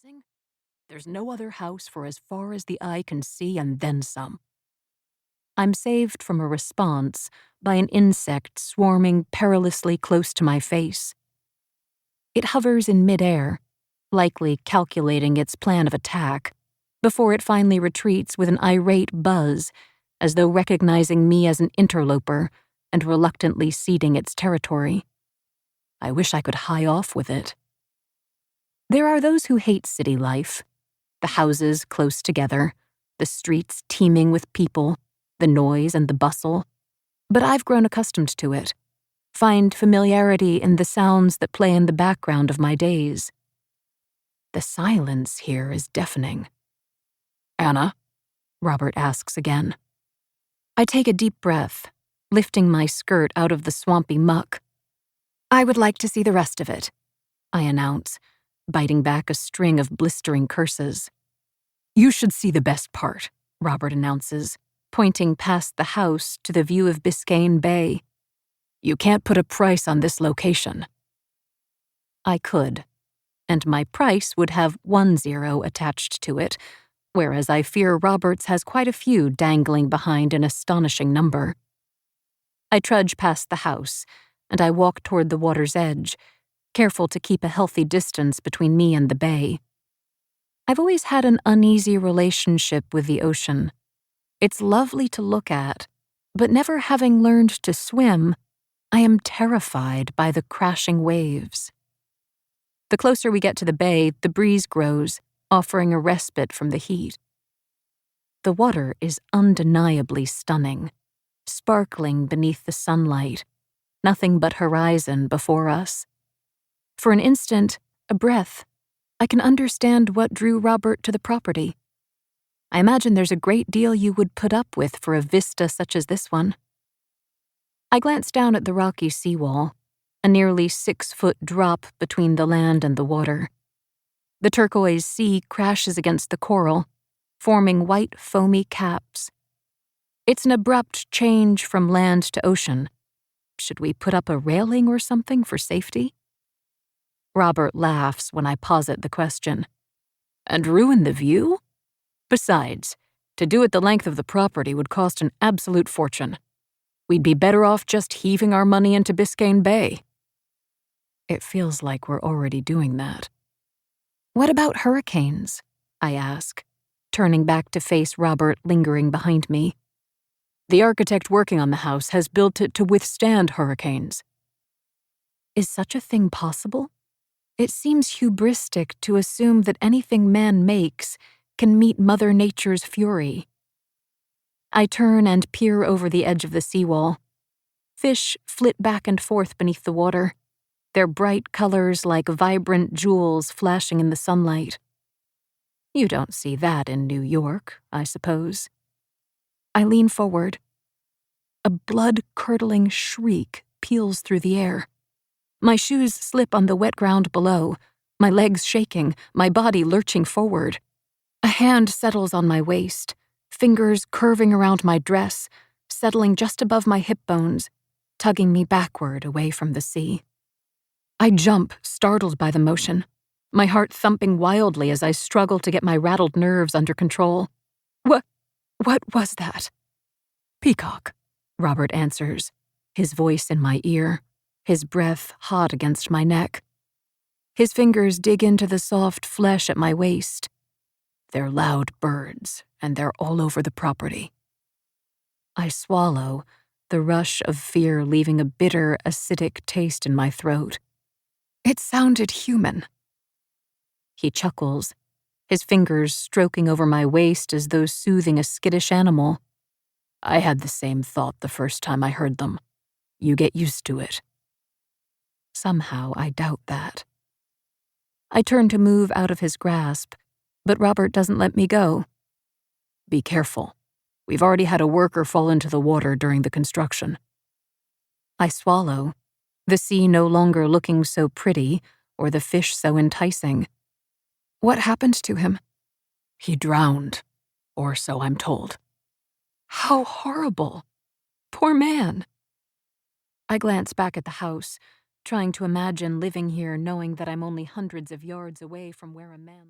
amazing? There's no other house for as far as the eye can see and then some. I'm saved from a response by an insect swarming perilously close to my face. It hovers in midair, likely calculating its plan of attack, before it finally retreats with an irate buzz, as though recognizing me as an interloper and reluctantly ceding its territory. I wish I could hie off with it. There are those who hate city life, the houses close together, the streets teeming with people, the noise and the bustle, but I've grown accustomed to it, find familiarity in the sounds that play in the background of my days. The silence here is deafening. "Anna?" Robert asks again. I take a deep breath, lifting my skirt out of the swampy muck. "I would like to see the rest of it," I announce, biting back a string of blistering curses. "You should see the best part," Robert announces, pointing past the house to the view of Biscayne Bay. "You can't put a price on this location." I could, and my price would have 10 attached to it, whereas I fear Robert's has quite a few dangling behind an astonishing number. I trudge past the house, and I walk toward the water's edge, careful to keep a healthy distance between me and the bay. I've always had an uneasy relationship with the ocean. It's lovely to look at, but never having learned to swim, I am terrified by the crashing waves. The closer we get to the bay, the breeze grows, offering a respite from the heat. The water is undeniably stunning, sparkling beneath the sunlight, nothing but horizon before us. For an instant, a breath, I can understand what drew Robert to the property. I imagine there's a great deal you would put up with for a vista such as this one. I glance down at the rocky seawall, a nearly 6-foot drop between the land and the water. The turquoise sea crashes against the coral, forming white foamy caps. It's an abrupt change from land to ocean. Should we put up a railing or something for safety? Robert laughs when I posit the question. "And ruin the view? Besides, to do it the length of the property would cost an absolute fortune. We'd be better off just heaving our money into Biscayne Bay." It feels like we're already doing that. "What about hurricanes?" I ask, turning back to face Robert lingering behind me. "The architect working on the house has built it to withstand hurricanes." Is such a thing possible? It seems hubristic to assume that anything man makes can meet Mother Nature's fury. I turn and peer over the edge of the seawall. Fish flit back and forth beneath the water, their bright colors like vibrant jewels flashing in the sunlight. You don't see that in New York, I suppose. I lean forward. A blood-curdling shriek peals through the air. My shoes slip on the wet ground below, my legs shaking, my body lurching forward. A hand settles on my waist, fingers curving around my dress, settling just above my hip bones, tugging me backward away from the sea. I jump, startled by the motion, my heart thumping wildly as I struggle to get my rattled nerves under control. What was that?" "Peacock," Robert answers, his voice in my ear, his breath hot against my neck. His fingers dig into the soft flesh at my waist. "They're loud birds, and they're all over the property." I swallow, the rush of fear leaving a bitter, acidic taste in my throat. It sounded human. He chuckles, his fingers stroking over my waist as though soothing a skittish animal. "I had the same thought the first time I heard them. You get used to it." Somehow I doubt that. I turn to move out of his grasp, but Robert doesn't let me go. "Be careful. We've already had a worker fall into the water during the construction." I swallow, the sea no longer looking so pretty or the fish so enticing. "What happened to him?" "He drowned, or so I'm told." "How horrible! Poor man." I glance back at the house, trying to imagine living here knowing that I'm only hundreds of yards away from where a man